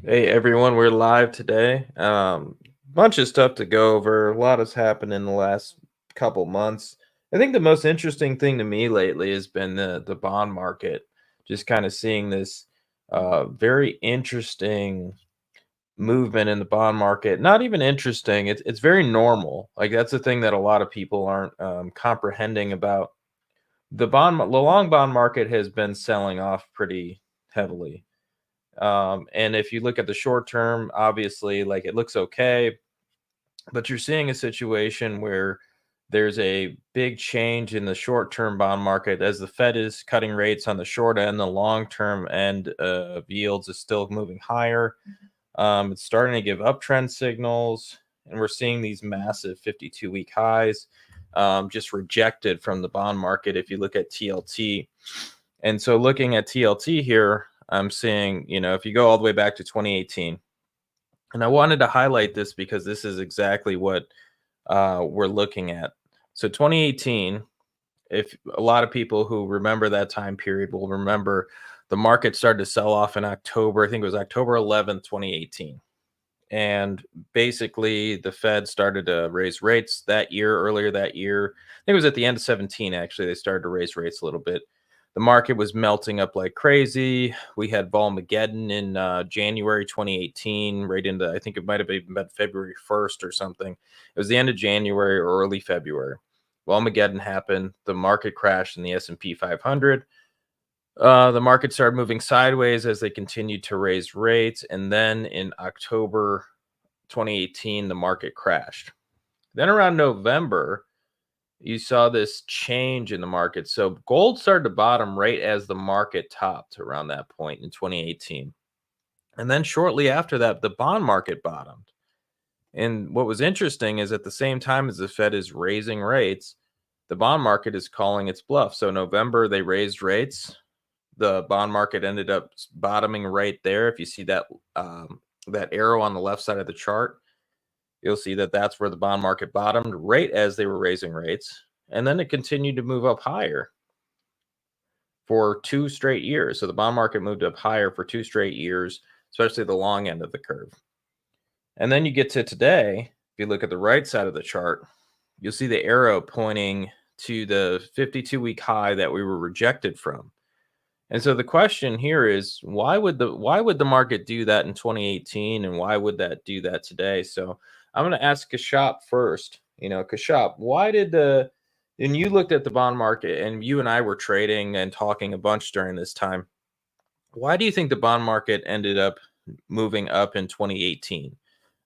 Hey everyone, we're live today. Bunch of stuff to go over. A lot has happened in the last couple months. I think the most interesting thing to me lately has been the bond market. Just kind of seeing this very interesting movement in the bond market. Not even interesting. It's very normal. Like that's the thing that a lot of people aren't comprehending about the long bond market has been selling off pretty heavily. And if you look at the short term, obviously, like it looks okay, but you're seeing a situation where there's a big change in the short term bond market as the Fed is cutting rates on the short end. The long term end of yields is still moving higher. It's starting to give uptrend signals, and we're seeing these massive 52-week highs just rejected from the bond market if you look at TLT. And so looking at TLT here, I'm seeing, if you go all the way back to 2018, and I wanted to highlight this because this is exactly what we're looking at. So 2018, if a lot of people who remember that time period will remember, the market started to sell off in October. I think it was October 11th, 2018. And basically, the Fed started to raise rates that year, earlier that year. I think it was at the end of 17, actually, they started to raise rates a little bit. The market was melting up like crazy. We had Volmageddon in January 2018, right into, I think it might have even been February 1st or something. It was the end of January or early February. Volmageddon happened. The market crashed in the S&P 500. The market started moving sideways as they continued to raise rates. And then in October 2018, the market crashed. Then around November, you saw this change in the market. So gold started to bottom right as the market topped around that point in 2018. And then shortly after that, the bond market bottomed. And what was interesting is at the same time as the Fed is raising rates, the bond market is calling its bluff. So November, they raised rates. The bond market ended up bottoming right there. If you see that arrow on the left side of the chart, you'll see that that's where the bond market bottomed right as they were raising rates. And then it continued to move up higher for 2 straight years. So the bond market moved up higher for 2 straight years, especially the long end of the curve. And then you get to today. If you look at the right side of the chart, you'll see the arrow pointing to the 52-week high that we were rejected from. And so the question here is why would the market do that in 2018 and why would that do that today? So I'm going to ask Kashop first. Kashop, why did the and you looked at the bond market and you and I were trading and talking a bunch during this time. Why do you think the bond market ended up moving up in 2018?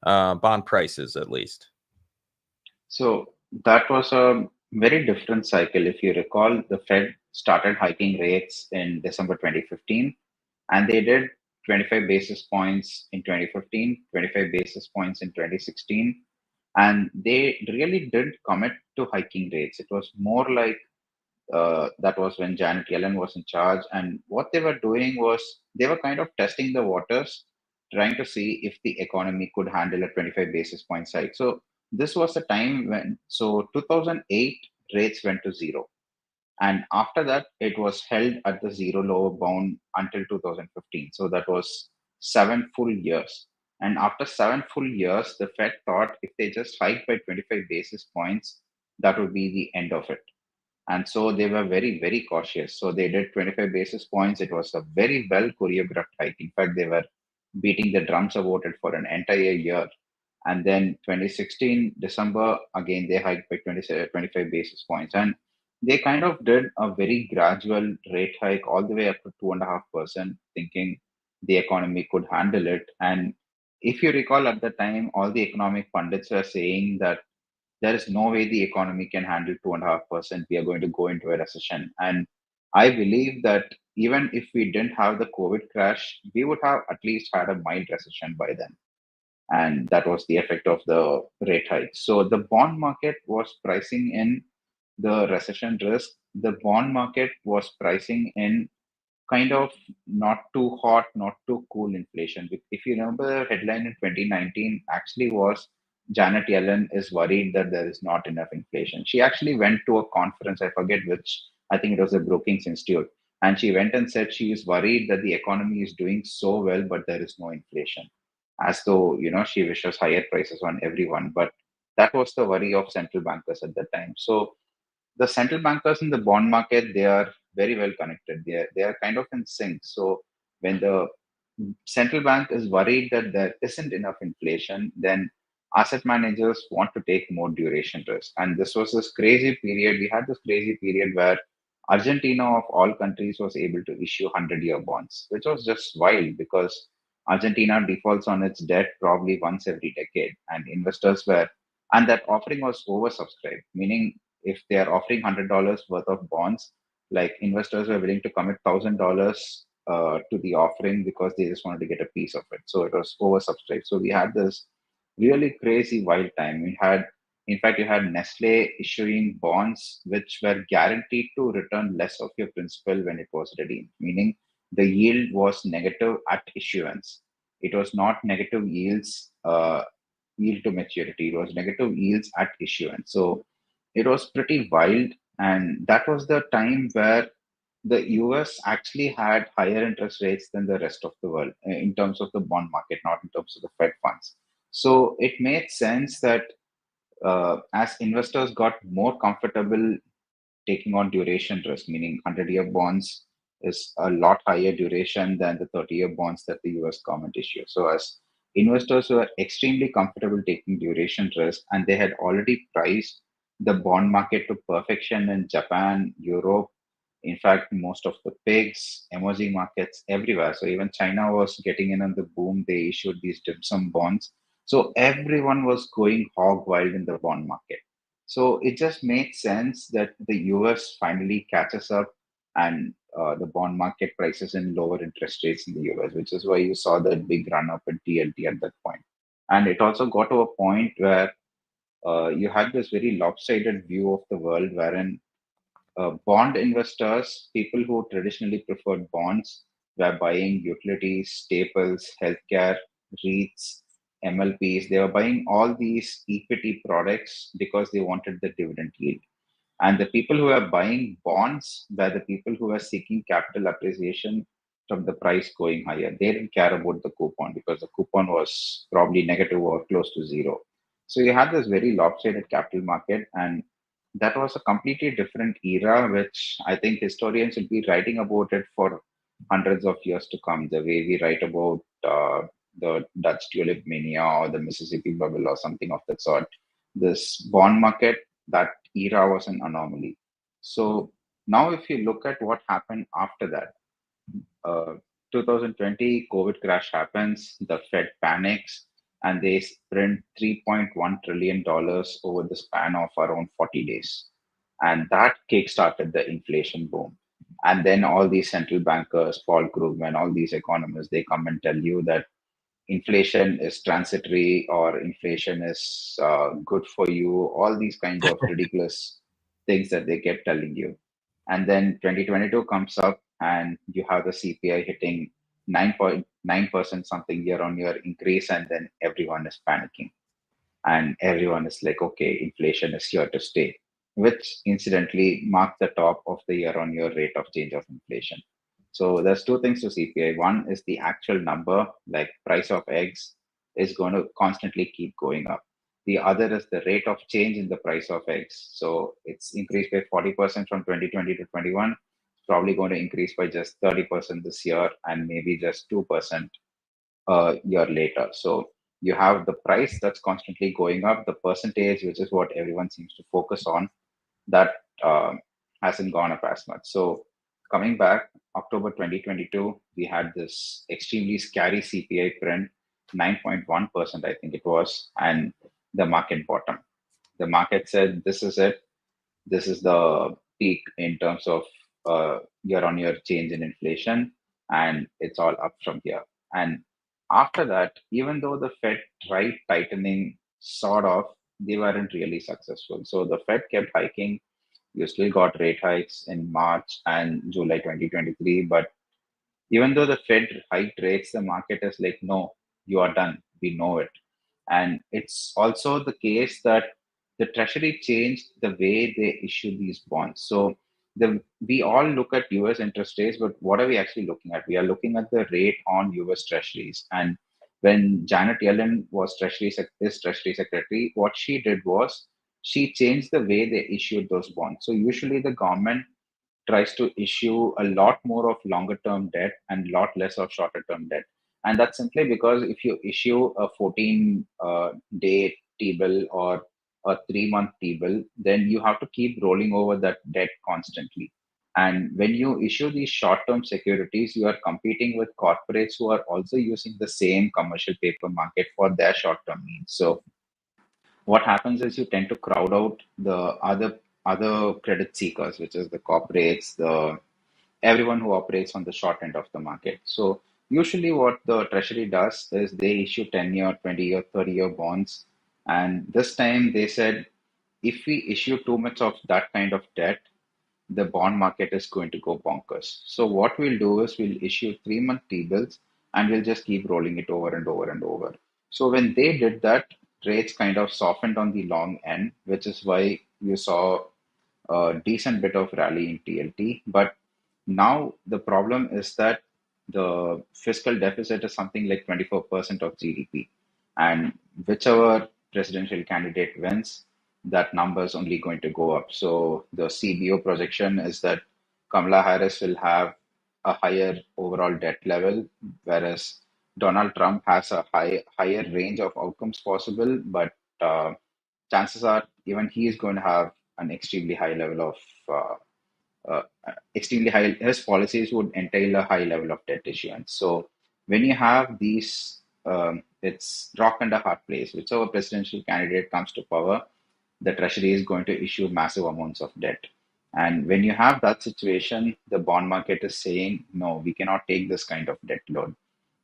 Bond prices, at least. So that was a very different cycle. If you recall, the Fed started hiking rates in December 2015, and they did 25 basis points in 2015, 25 basis points in 2016, and they really didn't commit to hiking rates. It was more like that was when Janet Yellen was in charge. And what they were doing was they were kind of testing the waters, trying to see if the economy could handle a 25 basis point hike. So this was the time when, so 2008 rates went to zero. And after that, it was held at the zero lower bound until 2015. So that was 7 full years. And after 7 full years, the Fed thought if they just hike by 25 basis points, that would be the end of it. And so they were very, very cautious. So they did 25 basis points. It was a very well choreographed hike. In fact, they were beating the drums about it for an entire year. And then 2016, December, again, they hiked by 25 basis points. And they kind of did a very gradual rate hike all the way up to 2.5%, thinking the economy could handle it. And if you recall at the time, all the economic pundits were saying that there is no way the economy can handle 2.5%. We are going to go into a recession. And I believe that even if we didn't have the COVID crash, we would have at least had a mild recession by then. And that was the effect of the rate hike. So the bond market was pricing in the recession risk. The bond market was pricing in kind of not too hot, not too cool inflation. If you remember, the headline in 2019 actually was Janet Yellen is worried that there is not enough inflation. She actually went to a conference, I forget which, I think it was the Brookings Institute, And she went and said she is worried that the economy is doing so well, but there is no inflation. As though, she wishes higher prices on everyone. But that was the worry of central bankers at that time. So the central bankers in the bond market, they are very well connected. They are kind of in sync. So when the central bank is worried that there isn't enough inflation, then asset managers want to take more duration risk. And this was this crazy period. We had this crazy period where Argentina, of all countries, was able to issue 100-year bonds, which was just wild because Argentina defaults on its debt probably once every decade. And that offering was oversubscribed, meaning if they are offering $100 worth of bonds, like investors were willing to commit $1,000 to the offering because they just wanted to get a piece of it. So it was oversubscribed. So we had this really crazy wild time. In fact, you had Nestle issuing bonds which were guaranteed to return less of your principal when it was redeemed, meaning the yield was negative at issuance. It was not negative yields, yield to maturity. It was negative yields at issuance. So it was pretty wild. And that was the time where the US actually had higher interest rates than the rest of the world in terms of the bond market, not in terms of the Fed funds. So it made sense that as investors got more comfortable taking on duration risk, meaning 100-year bonds is a lot higher duration than the 30-year bonds that the US government issues. So, as investors were extremely comfortable taking duration risk and they had already priced the bond market to perfection in Japan, Europe, in fact, most of the pigs, emerging markets everywhere. So, even China was getting in on the boom. They issued these dim sum bonds. So, everyone was going hog wild in the bond market. So it just made sense that the US finally catches up and the bond market prices in lower interest rates in the US, which is why you saw that big run up in TLT at that point. And it also got to a point where you had this very lopsided view of the world wherein bond investors, people who traditionally preferred bonds, were buying utilities, staples, healthcare, REITs, MLPs. They were buying all these equity products because they wanted the dividend yield. And the people who are buying bonds were the people who were seeking capital appreciation from the price going higher. They didn't care about the coupon because the coupon was probably negative or close to zero. So you had this very lopsided capital market, and that was a completely different era, which I think historians will be writing about it for hundreds of years to come. The way we write about the Dutch tulip mania or the Mississippi bubble or something of that sort. This bond market, that era was an anomaly. So now, if you look at what happened after that, uh, 2020 COVID crash happens, the Fed panics, and they print $3.1 trillion over the span of around 40 days. And that kickstarted the inflation boom. And then all these central bankers, Paul Krugman, all these economists, they come and tell you that inflation is transitory or inflation is good for you, all these kinds of ridiculous things that they kept telling you. And then 2022 comes up and you have the CPI hitting 9.9% something year on year increase, and then everyone is panicking and everyone is like, okay, inflation is here to stay, which incidentally marked the top of the year on year rate of change of inflation. So there's two things to CPI. One is the actual number, like price of eggs is going to constantly keep going up. The other is the rate of change in the price of eggs. So it's increased by 40% from 2020 to 21. It's probably going to increase by just 30% this year and maybe just 2% a year later. So you have the price that's constantly going up, the percentage, which is what everyone seems to focus on, that hasn't gone up as much. So coming back, October 2022, we had this extremely scary CPI print, 9.1%, I think it was, and the market bottom. The market said, this is it. This is the peak in terms of year-on-year change in inflation, and it's all up from here. And after that, even though the Fed tried tightening, sort of, they weren't really successful. So the Fed kept hiking. You still got rate hikes in March and July 2023, but even though the Fed hiked rates, the market is like, no, you are done. We know it. And it's also the case that the Treasury changed the way they issue these bonds. So we all look at US interest rates, but what are we actually looking at? We are looking at the rate on US treasuries. And when Janet Yellen was treasury secretary, what she did was she changed the way they issued those bonds. So usually the government tries to issue a lot more of longer term debt and a lot less of shorter term debt. And that's simply because if you issue a 14 day T bill or a 3 month T bill, then you have to keep rolling over that debt constantly. And when you issue these short term securities, you are competing with corporates who are also using the same commercial paper market for their short term needs. So what happens is you tend to crowd out the other credit seekers, which is the corporates, the everyone who operates on the short end of the market. So usually what the treasury does is they issue 10-year, 20-year, 30-year bonds. And this time they said if we issue too much of that kind of debt, the bond market is going to go bonkers. So what we'll do is we'll issue 3 month T-bills and we'll just keep rolling it over and over and over. So when they did that, rates kind of softened on the long end, which is why you saw a decent bit of rally in TLT. But now the problem is that the fiscal deficit is something like 24% of GDP. And whichever presidential candidate wins, that number is only going to go up. So the CBO projection is that Kamala Harris will have a higher overall debt level, whereas Donald Trump has a higher range of outcomes possible, but chances are even he is going to have an extremely high level of uh, extremely high. His policies would entail a high level of debt issuance. So when you have these, it's rock and a hard place. Whichever presidential candidate comes to power, the treasury is going to issue massive amounts of debt. And when you have that situation, the bond market is saying, no, we cannot take this kind of debt load.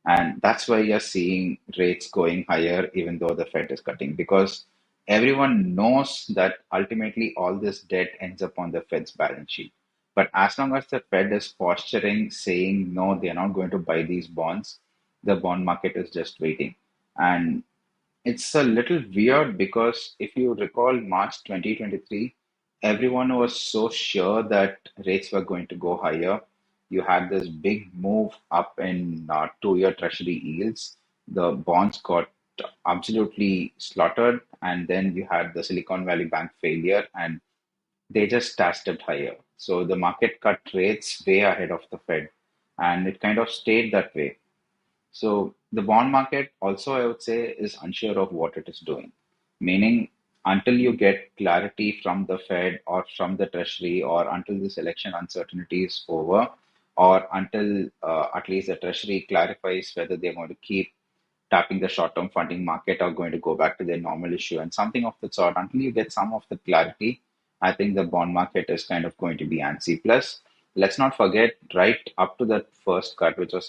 And that's why you're seeing rates going higher, even though the Fed is cutting, because everyone knows that ultimately all this debt ends up on the Fed's balance sheet. But as long as the Fed is posturing, saying, no, they're not going to buy these bonds, the bond market is just waiting. And it's a little weird because if you recall March 2023, everyone was so sure that rates were going to go higher. You had this big move up in 2 year treasury yields. The bonds got absolutely slaughtered, and then you had the Silicon Valley Bank failure, and they just dashed it higher. So the market cut rates way ahead of the Fed, and it kind of stayed that way. So the bond market also, I would say, is unsure of what it is doing. Meaning, until you get clarity from the Fed or from the Treasury, or until this election uncertainty is over, or until at least the Treasury clarifies whether they're going to keep tapping the short-term funding market or going to go back to their normal issue and something of the sort. Until you get some of the clarity, I think the bond market is kind of going to be antsy. Plus, let's not forget, right up to that first cut, which was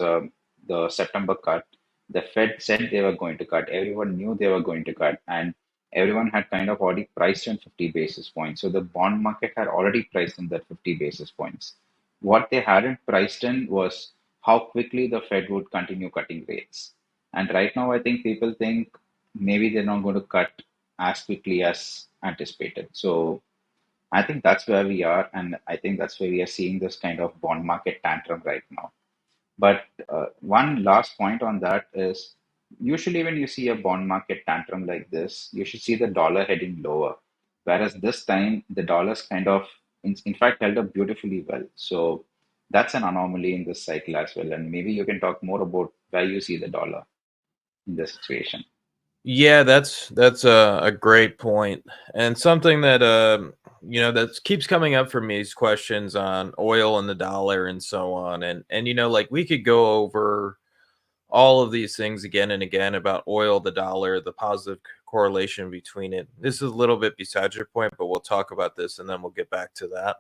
the September cut, the Fed said they were going to cut. Everyone knew they were going to cut, and everyone had kind of already priced in 50 basis points. So the bond market had already priced in that 50 basis points. What they hadn't priced in was how quickly the Fed would continue cutting rates. And right now, I think people think maybe they're not going to cut as quickly as anticipated. So I think that's where we are. And I think that's where we are seeing this kind of bond market tantrum right now. But one last point on that is usually when you see a bond market tantrum like this, you should see the dollar heading lower. Whereas this time, the dollar's kind of, in fact, held up beautifully well. So that's an anomaly in this cycle as well. And maybe you can talk more about where you see the dollar in this situation. Yeah, that's a great point, and something that that keeps coming up for me is questions on oil and the dollar and so on, and like we could go over all of these things again and again about oil, the dollar, the positive correlation between it. This is a little bit besides your point, but we'll talk about this and then we'll get back to that.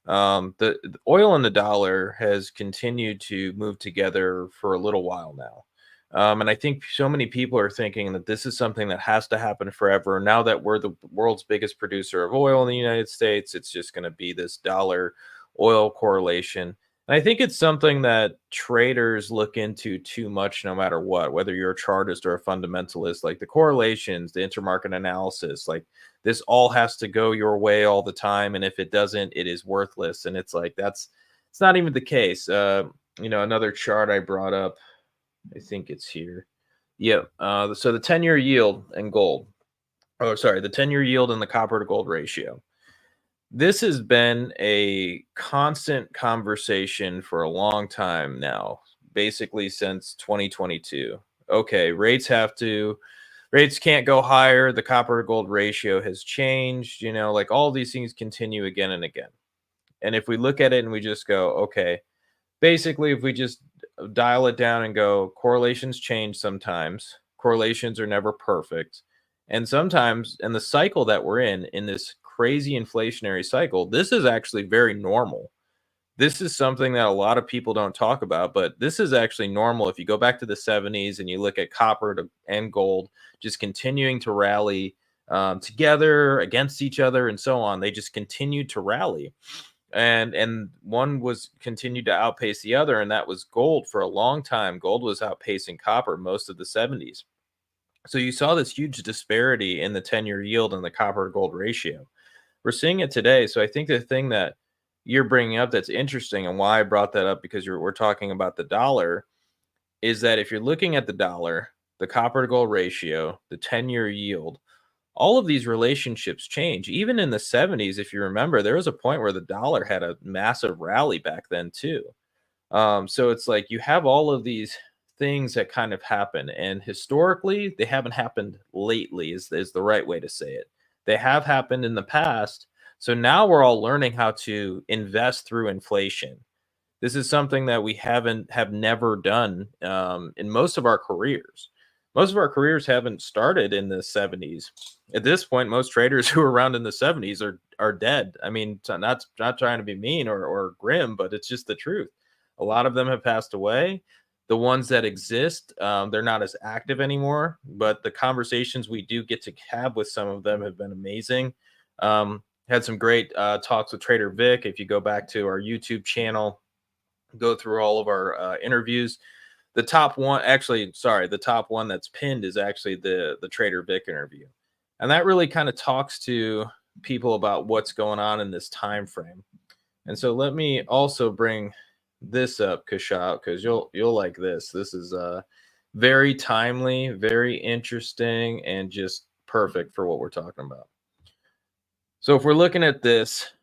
The oil and the dollar has continued to move together for a little while now. And I think so many people are thinking that this is something that has to happen forever. Now that we're the world's biggest producer of oil in the United States, it's just going to be this dollar oil correlation. And I think it's something that traders look into too much no matter what, whether you're a chartist or a fundamentalist, like the correlations, the intermarket analysis, like this all has to go your way all the time. And if it doesn't, it is worthless. And it's like, it's not even the case. Another chart I brought up, I think it's here. Yeah. So the 10-year yield and gold. Oh, sorry, the 10-year yield and the copper to gold ratio. This has been a constant conversation for a long time now, basically since 2022. Okay, rates can't go higher. The copper to gold ratio has changed, like all these things continue again and again. And if we look at it and we just go, okay, basically, if we just dial it down and go, correlations change sometimes, correlations are never perfect. And sometimes in the cycle that we're in this crazy inflationary cycle, this is actually very normal. This is something that a lot of people don't talk about, but this is actually normal. If you go back to the 70s and you look at and gold just continuing to rally together against each other and so on, they just continued to rally, and one was continued to outpace the other, and that was gold. For a long time gold was outpacing copper most of the 70s. So you saw this huge disparity in the 10-year yield and the copper to gold ratio. We're seeing it today. So I think the thing that you're bringing up that's interesting, and why I brought that up, because we're talking about the dollar, is that if you're looking at the dollar, the copper to gold ratio, the 10-year yield, all of these relationships change. Even in the 70s, if you remember, there was a point where the dollar had a massive rally back then too. So it's like you have all of these things that kind of happen, and historically, they haven't happened lately, is the right way to say it. They have happened in the past. So now we're all learning how to invest through inflation. This is something that we have never done in most of our careers. Most of our careers haven't started in the 70s. At this point, most traders who were around in the 70s are dead. I mean, not trying to be mean or grim, but it's just the truth. A lot of them have passed away. The ones that exist, they're not as active anymore. But the conversations we do get to have with some of them have been amazing. Had some great talks with Trader Vic. If you go back to our YouTube channel, go through all of our interviews. The top one, actually, sorry, the top one that's pinned is actually the Trader Vic interview, and that really kind of talks to people about what's going on in this time frame. And so let me also bring this up, Kashat, because you'll like this. This is very timely, very interesting, and just perfect for what we're talking about. So if we're looking at this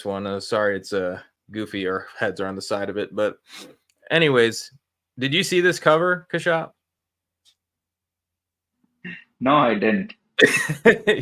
one, sorry, it's goofy. Our heads are on the side of it, but anyways, did you see this cover, Kashat? No, I didn't.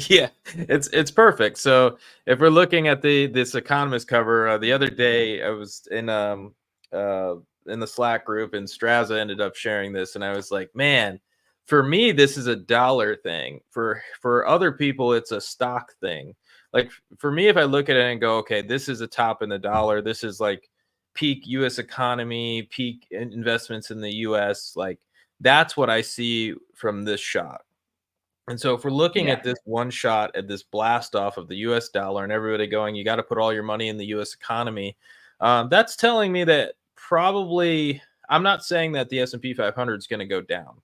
Yeah, it's perfect. So if we're looking at this Economist cover, the other day I was in the Slack group, and Straza ended up sharing this, and I was like, man, for me this is a dollar thing. For other people, it's a stock thing. Like for me, if I look at it and go, okay, this is a top in the dollar. This is like peak U.S. economy, peak investments in the U.S. Like that's what I see from this shot. And so if we're looking Yeah. at this one shot at this blast off of the US dollar and everybody going, you got to put all your money in the US economy, that's telling me that probably, I'm not saying that the S&P 500 is going to go down.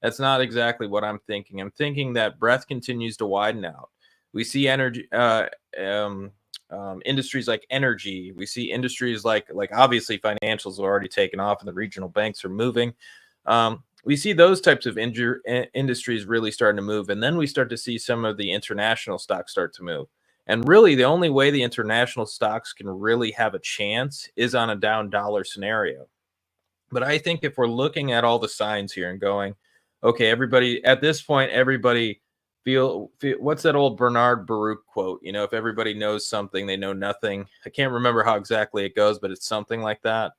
That's not exactly what I'm thinking. I'm thinking that breadth continues to widen out. We see industries like energy. We see industries like obviously financials have already taken off and the regional banks are moving. We see those types of industries really starting to move, and then we start to see some of the international stocks start to move. And really, the only way the international stocks can really have a chance is on a down dollar scenario. But I think if we're looking at all the signs here and going, okay, everybody at this point, everybody feel what's that old Bernard Baruch quote? If everybody knows something, they know nothing. I can't remember how exactly it goes, but it's something like that.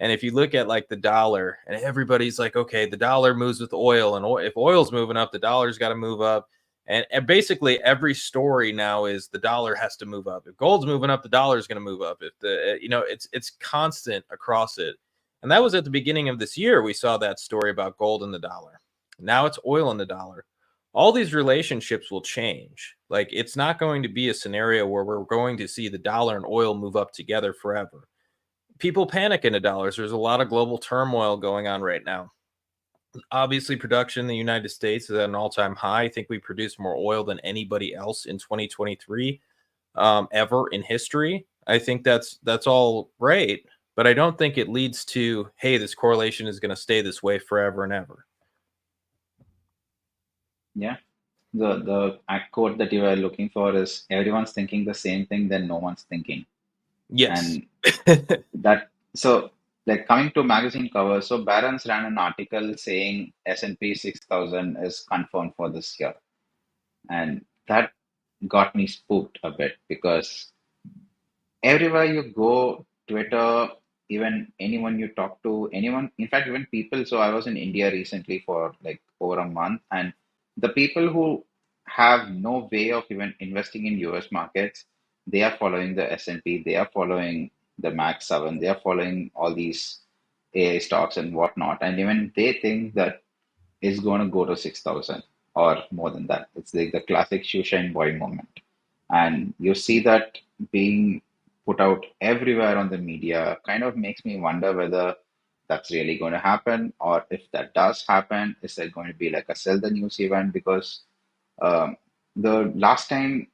And if you look at like the dollar, and everybody's like, okay, the dollar moves with oil, and if oil's moving up, the dollar's got to move up. And basically every story now is the dollar has to move up. If gold's moving up, the dollar's going to move up. If it's constant across it. And that was at the beginning of this year. We saw that story about gold and the dollar. Now it's oil and the dollar. All these relationships will change. Like it's not going to be a scenario where we're going to see the dollar and oil move up together forever. people panic into dollars. There's a lot of global turmoil going on right now. Obviously, production in the United States is at an all-time high. I think we produce more oil than anybody else in 2023 ever in history. I think that's all right, but I don't think it leads to, hey, this correlation is going to stay this way forever and ever. Yeah. The quote that you were looking for is everyone's thinking the same thing, then no one's thinking. Yes. And that so like coming to magazine covers, so Barron's ran an article saying S&P 6000 is confirmed for this year. And that got me spooked a bit because everywhere you go, Twitter, even anyone you talk to, anyone, in fact, even people. So I was in India recently for like over a month, and the people who have no way of even investing in US markets, they are following the S&P, they are following the Max 7, they are following all these AI stocks and whatnot. And even they think that it's going to go to 6,000 or more than that. It's like the classic shoe shine boy moment. And you see that being put out everywhere on the media kind of makes me wonder whether that's really going to happen, or if that does happen, is there going to be like a sell the news event? Because um, the last time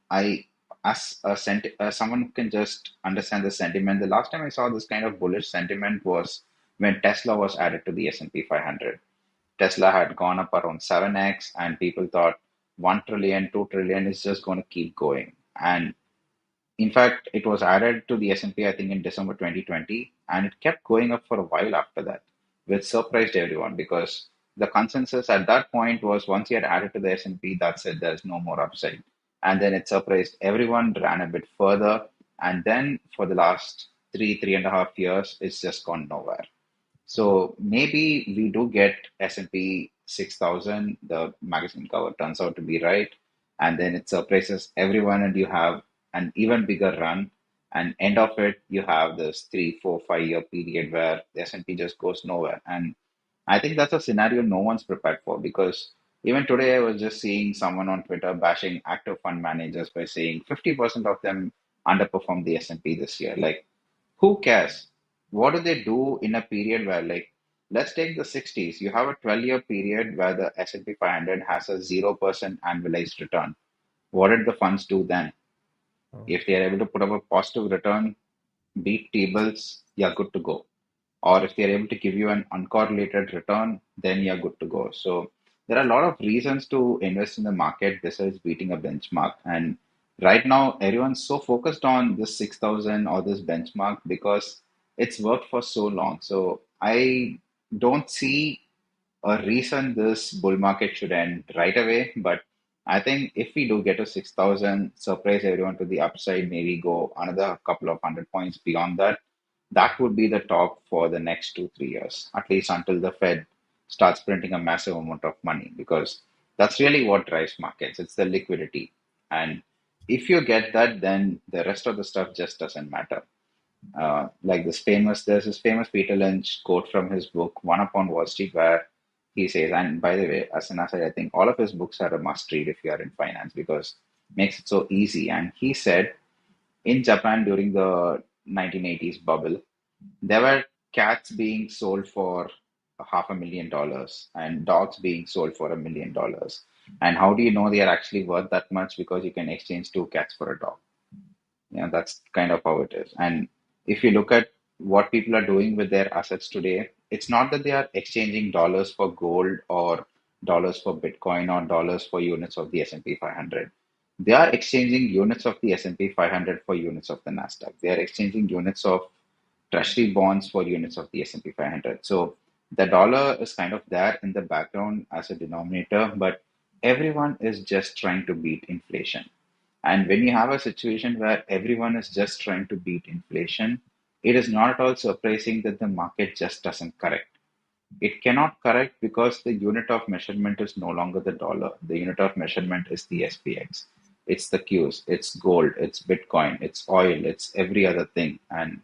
someone who can just understand the sentiment, the last time I saw this kind of bullish sentiment was when Tesla was added to the S&P 500. Tesla had gone up around 7x, and people thought 1 trillion, 2 trillion is just going to keep going. And in fact, it was added to the S&P, I think, in December 2020, and it kept going up for a while after that, which surprised everyone because the consensus at that point was once you had added to the S&P, that's it, there's no more upside. And then it surprised everyone, ran a bit further, and then for the last 3.5 years, it's just gone nowhere. So maybe we do get S&P 6000, the magazine cover turns out to be right, and then it surprises everyone, and you have an even bigger run. And end of it, you have this 3, 4, 5 year period where the S&P just goes nowhere. And I think that's a scenario no one's prepared for because even today I was just seeing someone on Twitter bashing active fund managers by saying 50% of them underperformed the S&P this year. Like, who cares? What do they do in a period where, like, let's take the 60s. You have a 12-year period where the S&P 500 has a 0% annualized return. What did the funds do then? If they are able to put up a positive return, beat tables, you're good to go. Or if they're able to give you an uncorrelated return, then you're good to go. So there are a lot of reasons to invest in the market besides beating a benchmark. And right now, everyone's so focused on this 6,000 or this benchmark because it's worked for so long. So I don't see a reason this bull market should end right away. But I think if we do get to 6,000, surprise everyone to the upside, maybe go another couple of 100 points beyond that, that would be the top for the next 2, 3 years, at least until the Fed starts printing a massive amount of money, because that's really what drives markets. It's the liquidity. And if you get that, then the rest of the stuff just doesn't matter. Like there's this famous Peter Lynch quote from his book One Upon Wall Street, where he says, and by the way, as an aside, I think all of his books are a must read if you are in finance because it makes it so easy. And he said in Japan during the 1980s bubble, there were cats being sold for $500,000 and dogs being sold for $1 million. And how do you know they are actually worth that much? Because you can exchange two cats for a dog. That's kind of how it is. And if you look at what people are doing with their assets today, it's not that they are exchanging dollars for gold or dollars for Bitcoin or dollars for units of the S&P 500. They are exchanging units of the S&P 500 for units of the Nasdaq. They are exchanging units of treasury bonds for units of the S&P 500. So the dollar is kind of there in the background as a denominator, but everyone is just trying to beat inflation. And when you have a situation where everyone is just trying to beat inflation, it is not at all surprising that the market just doesn't correct. It cannot correct because the unit of measurement is no longer the dollar. The unit of measurement is the SPX. It's the Qs, it's gold, it's Bitcoin, it's oil, it's every other thing. And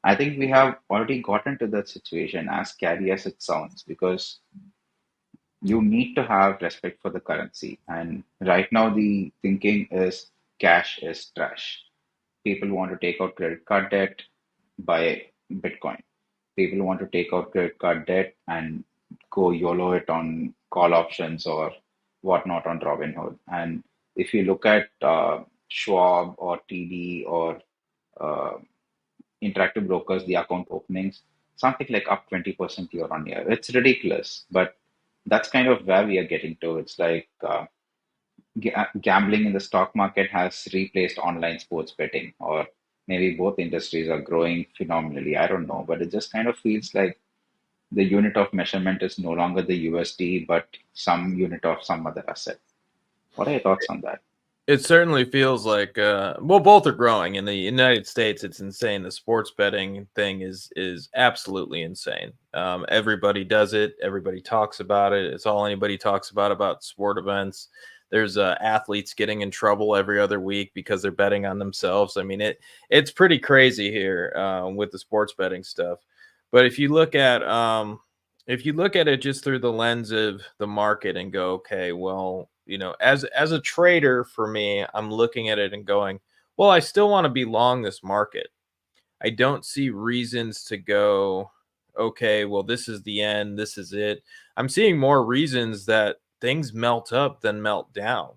I think we have already gotten to that situation, as scary as it sounds, because you need to have respect for the currency. And right now, the thinking is cash is trash. People want to take out credit card debt, buy Bitcoin. People want to take out credit card debt and go YOLO it on call options or whatnot on Robinhood. And if you look at Schwab or TD or uh, Interactive Brokers, the account openings, something like up 20% year on year. It's ridiculous, but that's kind of where we are getting to. It's like gambling in the stock market has replaced online sports betting, or maybe both industries are growing phenomenally. I don't know, but it just kind of feels like the unit of measurement is no longer the USD, but some unit of some other asset. What are your thoughts on that? It certainly feels like, well, both are growing. In the United States, it's insane. The sports betting thing is absolutely insane. Everybody does it. Everybody talks about it. It's all anybody talks about sport events. There's athletes getting in trouble every other week because they're betting on themselves. I mean, it's pretty crazy here with the sports betting stuff. But if you look at it just through the lens of the market and go, okay, well, as a trader, for me, I'm looking at it and going, well, I still want to be long this market. I don't see reasons to go, okay, well, this is the end, this is it. I'm seeing more reasons that things melt up than melt down,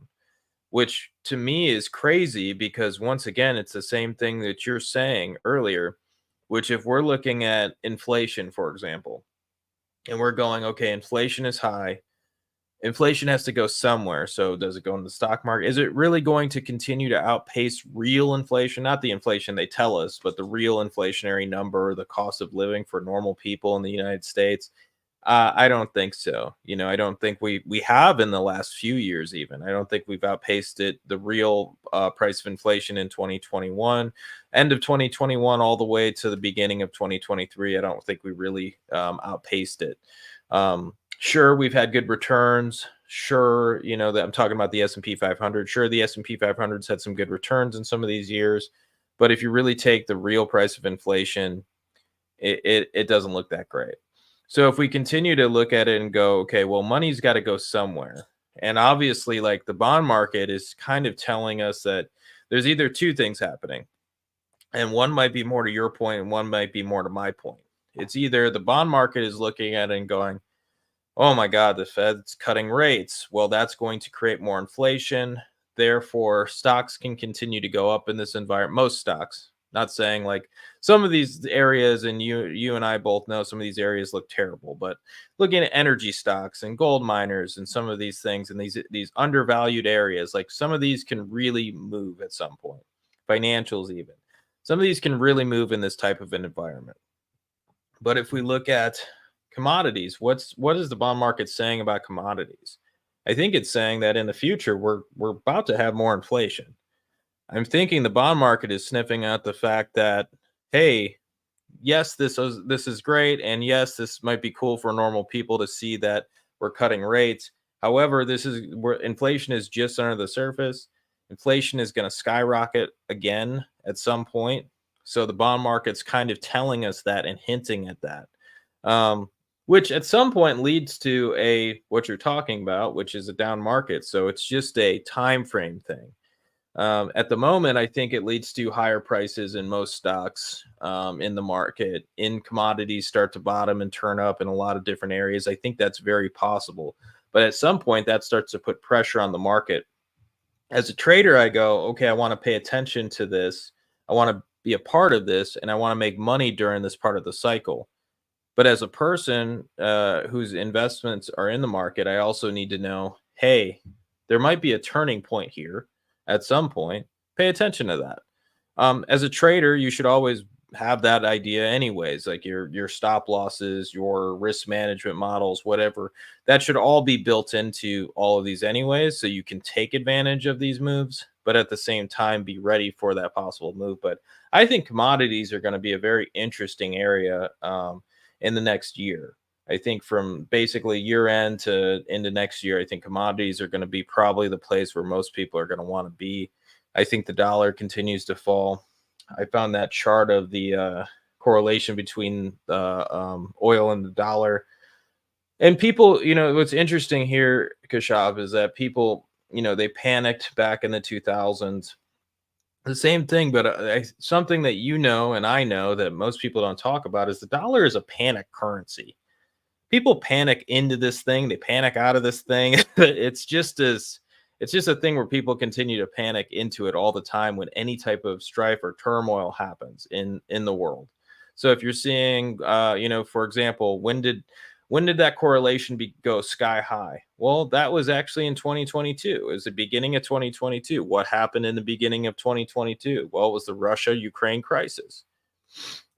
which to me is crazy because once again, it's the same thing that you're saying earlier, which if we're looking at inflation, for example, and we're going, okay, inflation is high. Inflation has to go somewhere. So does it go in the stock market? Is it really going to continue to outpace real inflation? Not the inflation they tell us, but the real inflationary number, the cost of living for normal people in the United States? I don't think so. I don't think we have in the last few years. Even I don't think we've outpaced it. The real price of inflation in 2021, end of 2021, all the way to the beginning of 2023. I don't think we really outpaced it. Sure, we've had good returns. Sure, that I'm talking about the S&P 500. Sure, the S&P 500's had some good returns in some of these years, but if you really take the real price of inflation, it doesn't look that great. So if we continue to look at it and go, okay, well, money's got to go somewhere. And obviously, like the bond market is kind of telling us that there's either two things happening, and one might be more to your point, and one might be more to my point. It's either the bond market is looking at it and going, oh my God, the Fed's cutting rates. Well, that's going to create more inflation. Therefore, stocks can continue to go up in this environment. Most stocks, not saying like some of these areas, and you and I both know some of these areas look terrible, but looking at energy stocks and gold miners and some of these things and these undervalued areas, like some of these can really move at some point. Financials, even. Some of these can really move in this type of an environment. But if we look at commodities, what is the bond market saying about commodities? I think it's saying that in the future we're about to have more inflation. I'm thinking the bond market is sniffing out the fact that, hey, yes, this is great, and yes, this might be cool for normal people to see that we're cutting rates. However, this is where inflation is just under the surface. Inflation is going to skyrocket again at some point. So the bond market's kind of telling us that and hinting at that. Which at some point leads to a what you're talking about, which is a down market. So it's just a time frame thing. At the moment, I think it leads to higher prices in most stocks in the market. In commodities, start to bottom and turn up in a lot of different areas. I think that's very possible. But at some point, that starts to put pressure on the market. As a trader, I go, okay, I want to pay attention to this. I want to be a part of this, and I want to make money during this part of the cycle. But as a person whose investments are in the market, I also need to know, hey, there might be a turning point here at some point. Pay attention to that. As a trader, you should always have that idea anyways, like your stop losses, your risk management models, whatever. That should all be built into all of these anyways, so you can take advantage of these moves, but at the same time be ready for that possible move. But I think commodities are going to be a very interesting area in the next year. I think from basically year end to into next year, I think commodities are going to be probably the place where most people are going to want to be. I think the dollar continues to fall. I found that chart of the correlation between the oil and the dollar. And people, what's interesting here, Kashav, is that people, they panicked back in the 2000s The same thing, but something that you know and I know that most people don't talk about is the dollar is a panic currency. People panic into this thing, they panic out of this thing. It's just a thing where people continue to panic into it all the time when any type of strife or turmoil happens in the world. So if you're seeing for example, when did that correlation go sky high? Well, that was actually in 2022. It was the beginning of 2022. What happened in the beginning of 2022? Well, it was the Russia Ukraine crisis.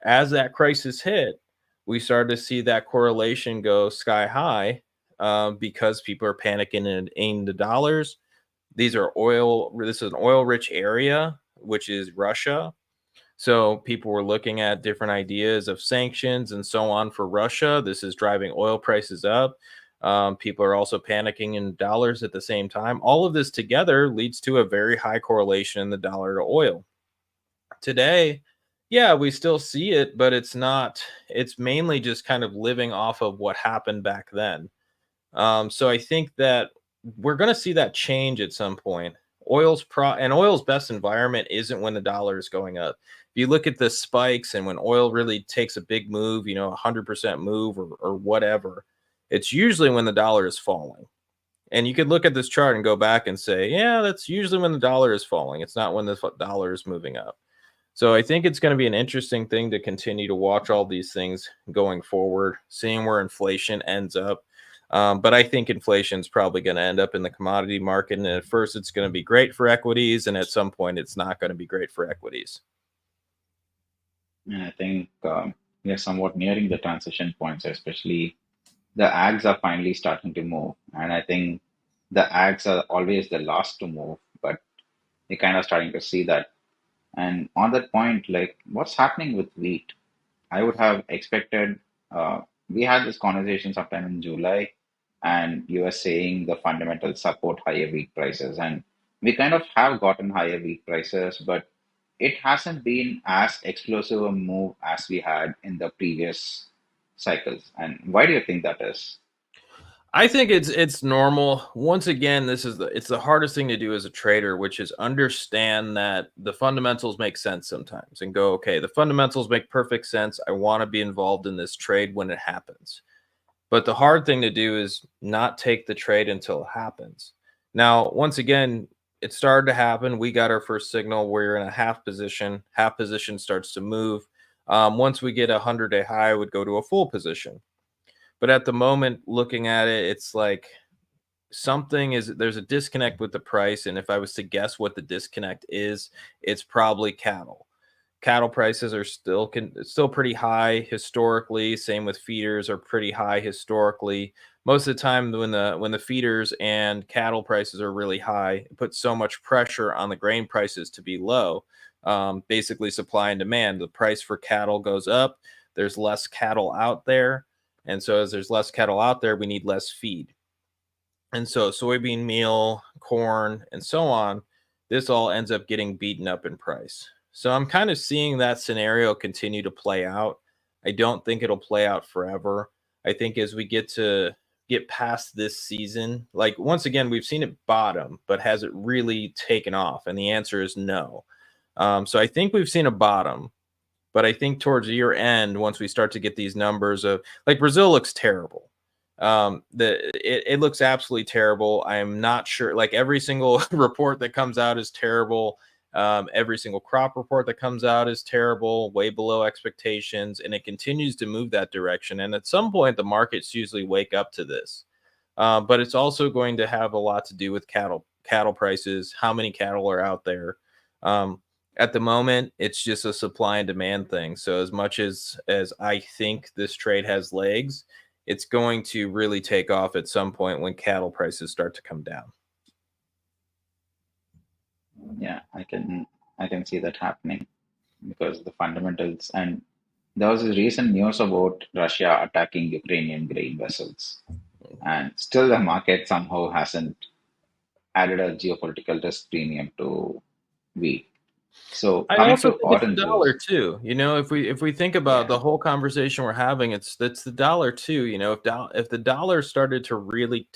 As that crisis hit, we started to see that correlation go sky high, because people are panicking and aiming the dollars. These are oil. This is an oil rich area, which is Russia. So people were looking at different ideas of sanctions and so on for Russia. This is driving oil prices up. People are also panicking in dollars at the same time. All of this together leads to a very high correlation in the dollar to oil. Today, yeah, we still see it, but it's not, it's mainly just kind of living off of what happened back then. So I think that we're going to see that change at some point. Oil's best environment isn't when the dollar is going up. If you look at the spikes and when oil really takes a big move, 100% move or whatever, it's usually when the dollar is falling. And you could look at this chart and go back and say, yeah, that's usually when the dollar is falling. It's not when the dollar is moving up. So I think it's going to be an interesting thing to continue to watch all these things going forward, seeing where inflation ends up. But I think inflation is probably going to end up in the commodity market. And at first, it's going to be great for equities. And at some point, it's not going to be great for equities. And I think we are somewhat nearing the transition points, especially the ags are finally starting to move. And I think the ags are always the last to move, but we're kind of starting to see that. And on that point, like what's happening with wheat? I would have expected, we had this conversation sometime in July, and you were saying the fundamentals support higher wheat prices. And we kind of have gotten higher wheat prices, but it hasn't been as explosive a move as we had in the previous cycles. And why do you think that is? I think it's normal. Once again, it's the hardest thing to do as a trader, which is understand that the fundamentals make sense sometimes and go, okay, the fundamentals make perfect sense. I want to be involved in this trade when it happens. But the hard thing to do is not take the trade until it happens. Now, once again, it started to happen. We got our first signal. We're in a half position. Half position starts to move. Once we get a 100-day high, I would go to a full position. But at the moment, looking at it, it's like there's a disconnect with the price. And if I was to guess what the disconnect is, it's probably cattle. Cattle prices are still pretty high historically. Same with feeders are pretty high historically. Most of the time, when the feeders and cattle prices are really high, it puts so much pressure on the grain prices to be low. Basically, supply and demand. The price for cattle goes up. There's less cattle out there, and so as there's less cattle out there, we need less feed. And so soybean meal, corn, and so on, this all ends up getting beaten up in price. So I'm kind of seeing that scenario continue to play out. I don't think it'll play out forever. I think as we get past this season, like once again, we've seen it bottom, but has it really taken off? And the answer is no. So I think we've seen a bottom, but I think towards year end, once we start to get these numbers of like Brazil looks terrible. It looks absolutely terrible. I'm not sure. Like every single report that comes out is terrible. Every single crop report that comes out is terrible, way below expectations, and it continues to move that direction. And at some point, the markets usually wake up to this. But it's also going to have a lot to do with cattle prices, how many cattle are out there. Um, at the moment, it's just a supply and demand thing. So as much as I think this trade has legs, it's going to really take off at some point when cattle prices start to come down. Yeah, I can see that happening because the fundamentals and there was this recent news about Russia attacking Ukrainian grain vessels, and still the market somehow hasn't added a geopolitical risk premium to wheat. So I coming also to think it's the dollar oranges, too. If we think about yeah, the whole conversation we're having, it's the dollar too. If the dollar started to really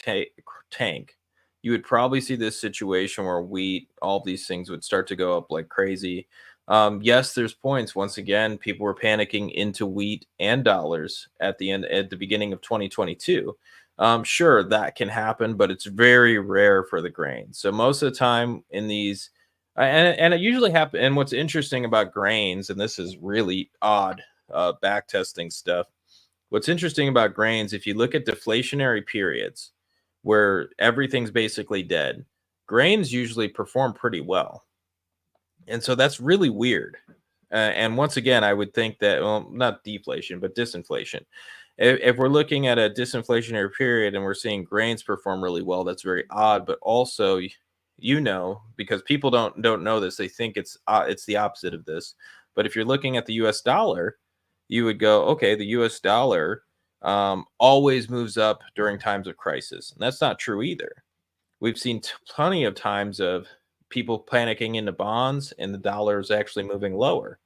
tank, you would probably see this situation where wheat, all these things would start to go up like crazy. Yes, there's points. Once again, people were panicking into wheat and dollars at the beginning of 2022. Sure, that can happen, but it's very rare for the grain. So most of the time in these, and it usually happens. And what's interesting about grains, and this is really odd, back testing stuff. What's interesting about grains, if you look at deflationary periods where everything's basically dead, grains usually perform pretty well. And so that's really weird. And once again, I would think that, well, not deflation, but disinflation. If we're looking at a disinflationary period and we're seeing grains perform really well, that's very odd. But also, because people don't know this, they think it's the opposite of this. But if you're looking at the U.S. dollar, you would go, okay, the U.S. dollar always moves up during times of crisis, and that's not true either. We've seen plenty of times of people panicking into bonds and the dollar is actually moving lower.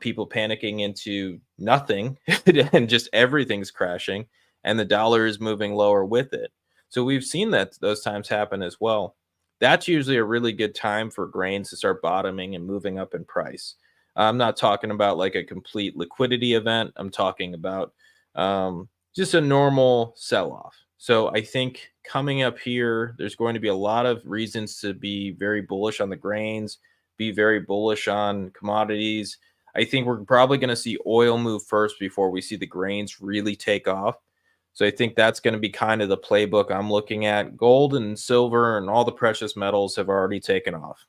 People panicking into nothing and just everything's crashing and the dollar is moving lower with it. So we've seen that those times happen as well. That's usually a really good time for grains to start bottoming and moving up in price. I'm not talking about like a complete liquidity event. I'm talking about just a normal sell off. So I think coming up here, there's going to be a lot of reasons to be very bullish on the grains, be very bullish on commodities. I think we're probably going to see oil move first before we see the grains really take off. So I think that's going to be kind of the playbook I'm looking at. Gold and silver and all the precious metals have already taken off.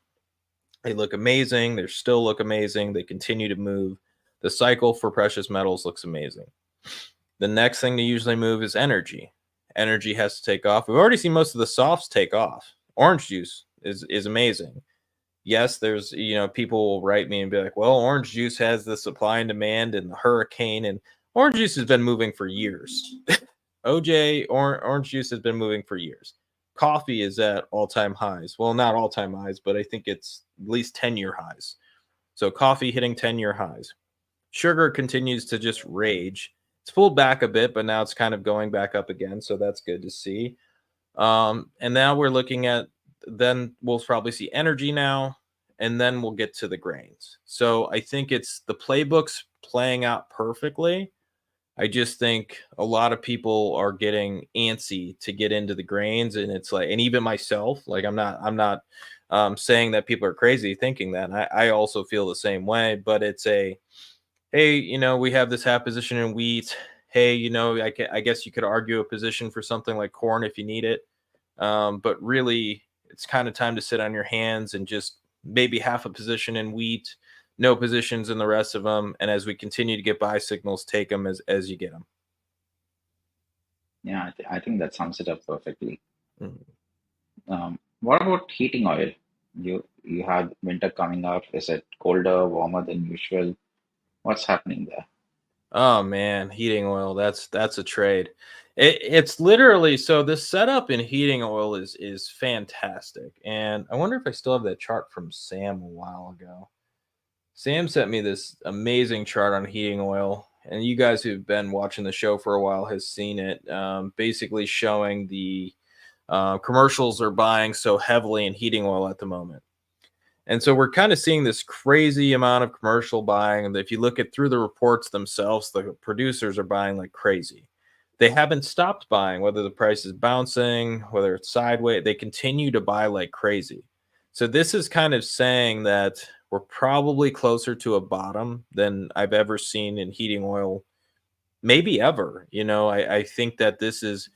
They look amazing. They still look amazing. They continue to move. The cycle for precious metals looks amazing. The next thing to usually move is energy. Energy has to take off. We've already seen most of the softs take off. Orange juice is amazing. Yes, there's people will write me and be like, well, orange juice has the supply and demand and the hurricane, and orange juice has been moving for years. Orange juice has been moving for years. Coffee is at all-time highs. Well, not all-time highs, but I think it's at least 10-year highs. So coffee hitting 10-year highs. Sugar continues to just rage. It's pulled back a bit, but now it's kind of going back up again. So that's good to see. And now we're looking at, then we'll probably see energy now, and then we'll get to the grains. So I think it's the playbooks playing out perfectly. I just think a lot of people are getting antsy to get into the grains, and it's like, and even myself, like I'm not saying that people are crazy thinking that. I also feel the same way, but it's a, hey, we have this half position in wheat. Hey, I guess you could argue a position for something like corn if you need it. But really, it's kind of time to sit on your hands and just maybe half a position in wheat, no positions in the rest of them. And as we continue to get buy signals, take them as you get them. Yeah, I think that sums it up perfectly. Mhm. What about heating oil? You have winter coming up. Is it colder, warmer than usual? What's happening there? Oh man, heating oil. That's a trade. It's literally, so this setup in heating oil is fantastic. And I wonder if I still have that chart from Sam a while ago. Sam sent me this amazing chart on heating oil, and you guys who've been watching the show for a while has seen it. Basically showing the commercials are buying so heavily in heating oil at the moment. And so we're kind of seeing this crazy amount of commercial buying. And if you look at through the reports themselves, the producers are buying like crazy. They haven't stopped buying, whether the price is bouncing, whether it's sideways, they continue to buy like crazy. So this is kind of saying that we're probably closer to a bottom than I've ever seen in heating oil, maybe ever. I think that this is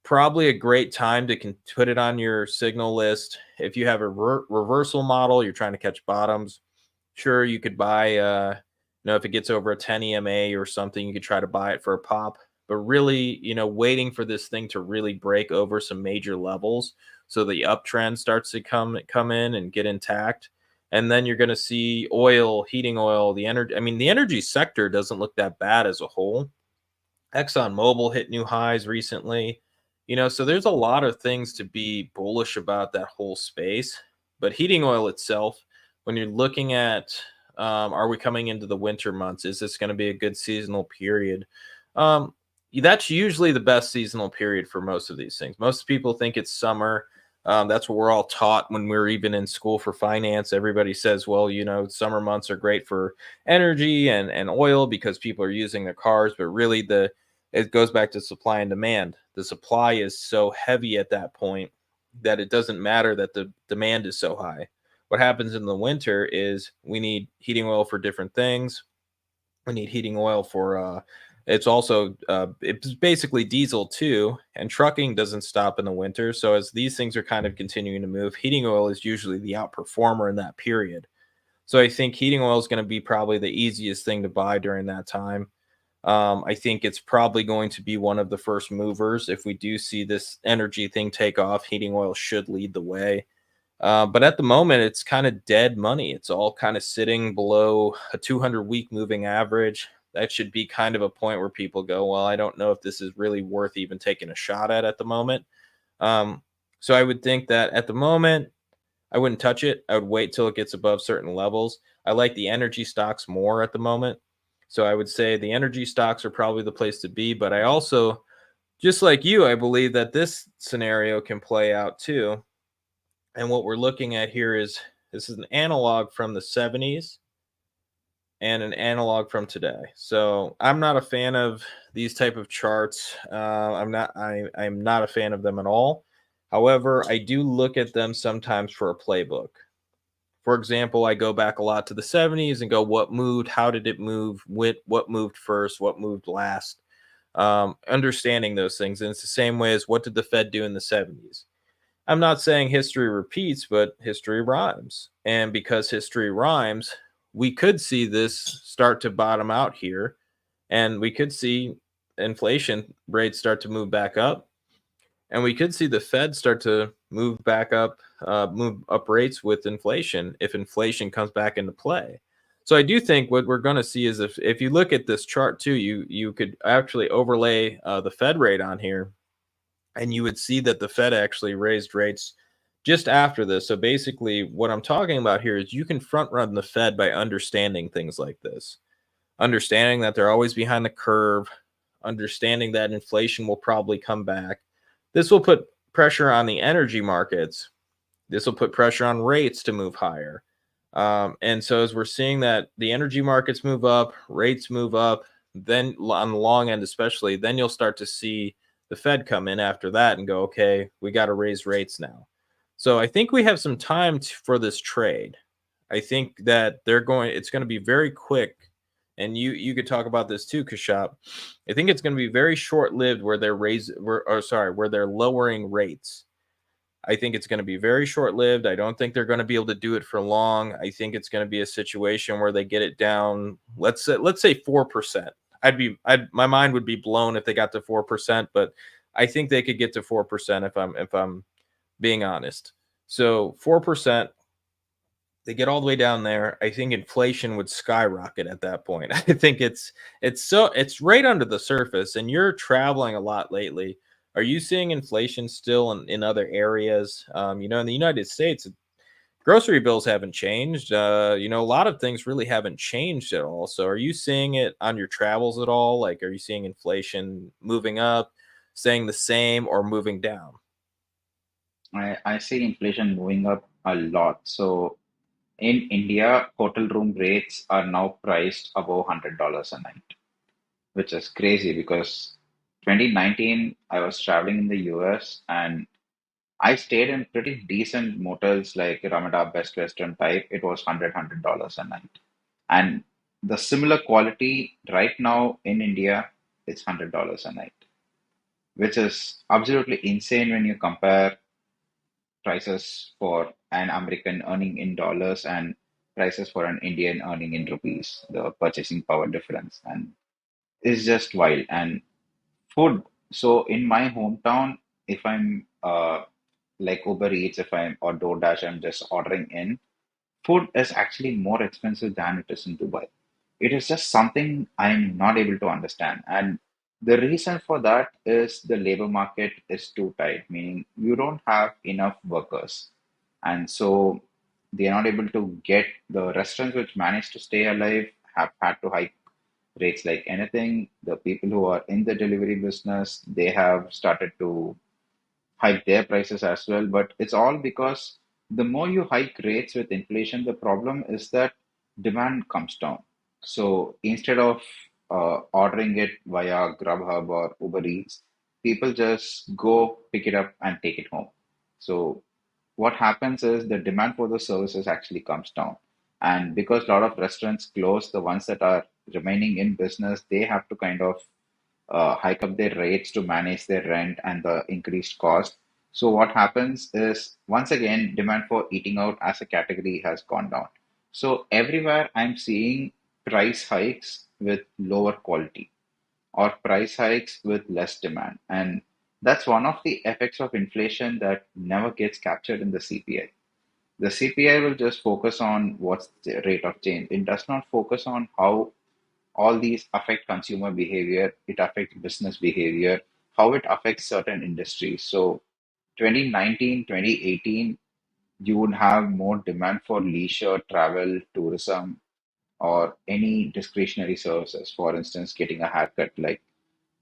probably a great time to put it on your signal list. If you have a reversal model, you're trying to catch bottoms. Sure, you could buy, if it gets over a 10 EMA or something, you could try to buy it for a pop. But really, waiting for this thing to really break over some major levels so the uptrend starts to come in and get intact. And then you're going to see oil, heating oil, the energy. I mean, the energy sector doesn't look that bad as a whole. ExxonMobil hit new highs recently. So there's a lot of things to be bullish about that whole space. But heating oil itself, when you're looking at, are we coming into the winter months? Is this going to be a good seasonal period? Um, that's usually the best seasonal period for most of these things. Most people think it's summer. That's what we're all taught when we're even in school for finance. Everybody says, well, summer months are great for energy and oil because people are using their cars. But really, the it goes back to supply and demand. The supply is so heavy at that point that it doesn't matter that the demand is so high. What happens in the winter is we need heating oil for different things. We need heating oil for it's also it's basically diesel too, and trucking doesn't stop in the winter. So as these things are kind of continuing to move, heating oil is usually the outperformer in that period. So I think heating oil is going to be probably the easiest thing to buy during that time. I think it's probably going to be one of the first movers. If we do see this energy thing take off, heating oil should lead the way. But at the moment, it's kind of dead money. It's all kind of sitting below a 200-week moving average. That should be kind of a point where people go, well, I don't know if this is really worth even taking a shot at the moment. Um, so I would think that at the moment, I wouldn't touch it. I would wait till it gets above certain levels. I like the energy stocks more at the moment. So I would say the energy stocks are probably the place to be. But I also, just like you, I believe that this scenario can play out too. And what we're looking at here is this is an analog from the 70s and an analog from today. So I'm not a fan of these type of charts. I'm not a fan of them at all. However, I do look at them sometimes for a playbook. For example, I go back a lot to the 70s and go, what moved? How did it move? What moved first? What moved last? Understanding those things. And it's the same way as what did the Fed do in the 70s? I'm not saying history repeats, but history rhymes. And because history rhymes, we could see this start to bottom out here, and we could see inflation rates start to move back up, and we could see the Fed start to move back up, move up rates with inflation if inflation comes back into play. So I do think what we're going to see is if you look at this chart too, you could actually overlay the Fed rate on here, and you would see that the Fed actually raised rates just after this. So basically, what I'm talking about here is you can front run the Fed by understanding things like this, understanding that they're always behind the curve, understanding that inflation will probably come back. This will put pressure on the energy markets. This will put pressure on rates to move higher. And so, as we're seeing that the energy markets move up, rates move up, then on the long end, especially, then you'll start to see the Fed come in after that and go, okay, we got to raise rates now. So, I think we have some time for this trade. I think that it's going to be very quick. And you could talk about this too, Kashop. I think it's going to be very short lived where where they're lowering rates. I think it's going to be very short lived. I don't think they're going to be able to do it for long. I think it's going to be a situation where they get it down. Let's say 4%. My mind would be blown if they got to 4%, but I think they could get to 4% if I'm being honest. So 4%, they get all the way down there. I think inflation would skyrocket at that point. I think it's right under the surface, and you're traveling a lot lately. Are you seeing inflation still in other areas? In the United States, grocery bills haven't changed. A lot of things really haven't changed at all. So are you seeing it on your travels at all? Like, are you seeing inflation moving up, staying the same, or moving down? I see inflation moving up a lot. So in India, hotel room rates are now priced above $100 a night, which is crazy because 2019, I was traveling in the US and I stayed in pretty decent motels like Ramada, Best Western type. It was $100 a night. And the similar quality right now in India, it's $100 a night, which is absolutely insane when you compare prices for an American earning in dollars and prices for an Indian earning in rupees, the purchasing power difference. And it's just wild. And food. So in my hometown, if I'm like Uber Eats, if I'm or DoorDash, I'm just ordering in, food is actually more expensive than it is in Dubai. It is just something I'm not able to understand. And the reason for that is the labor market is too tight, meaning you don't have enough workers. And so they are not able to get the restaurants which managed to stay alive have had to hike. rates like anything. The people who are in the delivery business, they have started to hike their prices as well. But it's all because the more you hike rates with inflation, the problem is that demand comes down. So instead of ordering it via Grubhub or Uber Eats, people just go pick it up and take it home. So what happens is the demand for those services actually comes down. And because a lot of restaurants close, the ones that are remaining in business, they have to kind of hike up their rates to manage their rent and the increased cost. So what happens is once again, demand for eating out as a category has gone down. So everywhere I'm seeing price hikes with lower quality or price hikes with less demand. And that's one of the effects of inflation that never gets captured in the CPI. The CPI will just focus on what's the rate of change. It does not focus on how all these affect consumer behavior, it affects business behavior, how it affects certain industries. So 2019, 2018, you would have more demand for leisure, travel, tourism, or any discretionary services. For instance, getting a haircut. Like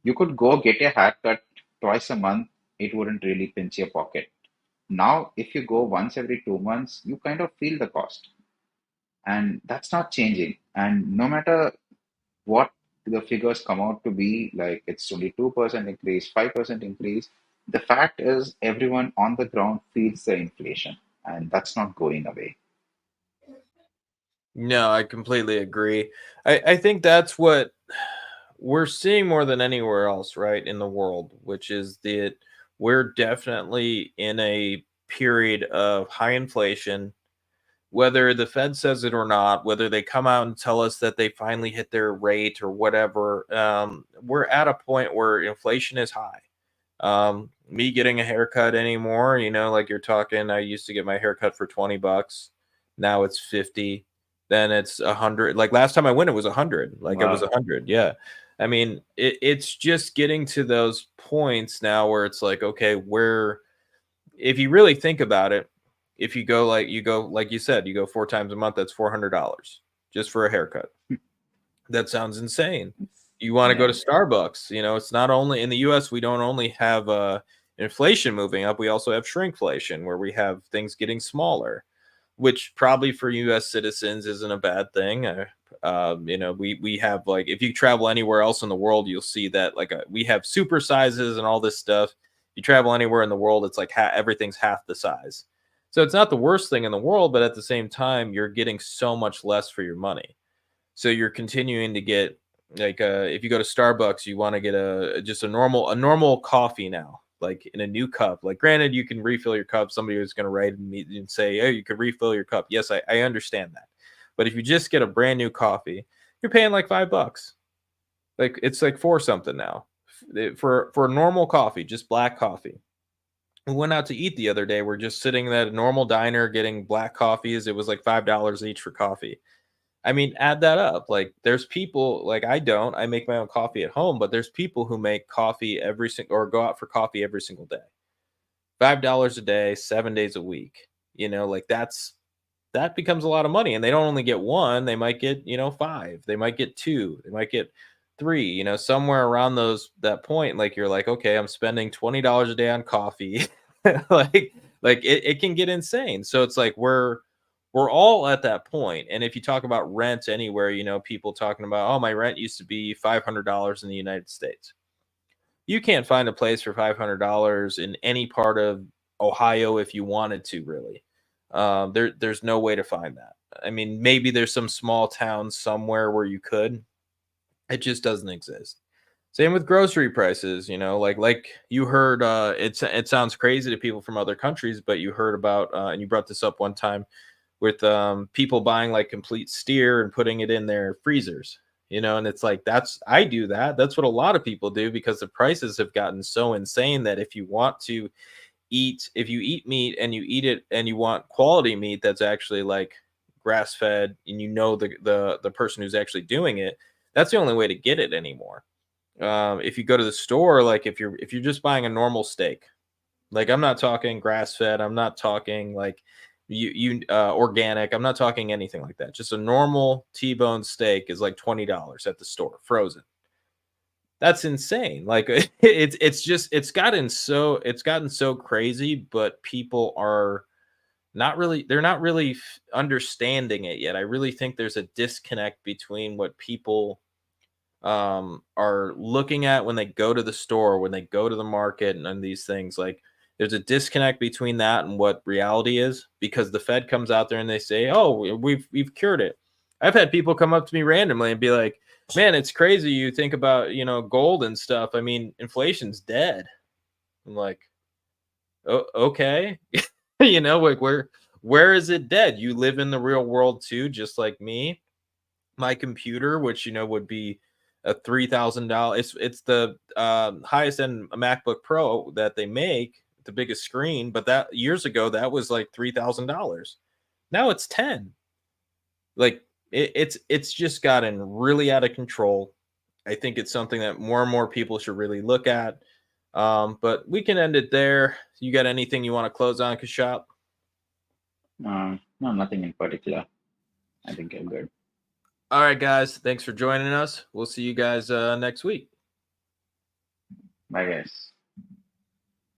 you could go get a haircut twice a month, it wouldn't really pinch your pocket. Now, if you go once every 2 months, you kind of feel the cost. And that's not changing. And no matter what the figures come out to be, like it's 22% increase, 5% increase, the fact is everyone on the ground feels the inflation, and that's not going away. No, I completely agree. I think that's what we're seeing more than anywhere else, right, in the world, which is that we're definitely in a period of high inflation, whether the Fed says it or not, whether they come out and tell us that they finally hit their rate or whatever. We're at a point where inflation is high. Me getting a haircut anymore, like you're talking, I used to get my haircut for $20. Now it's 50. Then it's 100. Like last time I went, it was 100. Like it was Wow. 100. Yeah. I mean, it's just getting to those points now where it's like, okay, where if you really think about it, if you go like you said, you go 4 times a month, that's $400 just for a haircut. That sounds insane. You want to go to Yeah. Starbucks, it's not only in the US, we don't only have inflation moving up, we also have shrinkflation where we have things getting smaller, which probably for US citizens isn't a bad thing. We have like if you travel anywhere else in the world, you'll see that like we have super sizes and all this stuff. If you travel anywhere in the world, it's like everything's half the size. So it's not the worst thing in the world, but at the same time, you're getting so much less for your money. So you're continuing to get like if you go to Starbucks, you want to get just a normal coffee now, like in a new cup. Like granted, you can refill your cup. Somebody was going to write me and say, "Hey, you could refill your cup." Yes, I understand that. But if you just get a brand new coffee, you're paying like $5. Like it's like four something now for a normal coffee, just black coffee. We went out to eat the other day. We're just sitting at a normal diner getting black coffees. It was like $5 each for coffee. I mean, add that up. Like, there's people like I don't. I make my own coffee at home, but there's people who make coffee every single or go out for coffee every single day. $5 a day, 7 days a week. Like that becomes a lot of money. And they don't only get one, they might get, five, they might get two, they might get three, somewhere around that point. Like you're like, okay, I'm spending $20 a day on coffee. like it can get insane. So it's like we're all at that point. And if you talk about rent anywhere, people talking about, oh, my rent used to be $500 in the United States. You can't find a place for $500 in any part of Ohio if you wanted to, really. There's no way to find that. I mean, maybe there's some small town somewhere where you could. It just doesn't exist. Same with grocery prices, like you heard. It sounds crazy to people from other countries, but you heard about, and you brought this up one time with people buying like complete steer and putting it in their freezers, and it's like I do that. That's what a lot of people do because the prices have gotten so insane that if you eat meat and you eat it and you want quality meat that's actually like grass fed and the person who's actually doing it, that's the only way to get it anymore. If you go to the store, like if you're just buying a normal steak, like I'm not talking grass fed, I'm not talking like Organic. I'm not talking anything like that. Just a normal T-bone steak is like $20 at the store, frozen. That's insane. Like it's gotten so crazy, but people are they're not really understanding it yet. I really think there's a disconnect between what people are looking at when they go to the store, when they go to the market, and these things. Like there's a disconnect between that and what reality is, because the Fed comes out there and they say, "Oh, we've cured it." I've had people come up to me randomly and be like, "Man, it's crazy. You think about gold and stuff. I mean, inflation's dead." I'm like, "Oh, okay." Like where is it dead? You live in the real world too, just like me. My computer, which would be a $3,000. It's the highest end MacBook Pro that they make, the biggest screen. But that years ago, that was like $3,000. Now it's 10. Like it's just gotten really out of control. I think it's something that more and more people should really look at. But we can end it there. You got anything you want to close on, Kashop? No, nothing in particular. I think you're good. All right, guys. Thanks for joining us. We'll see you guys next week. Bye, guys.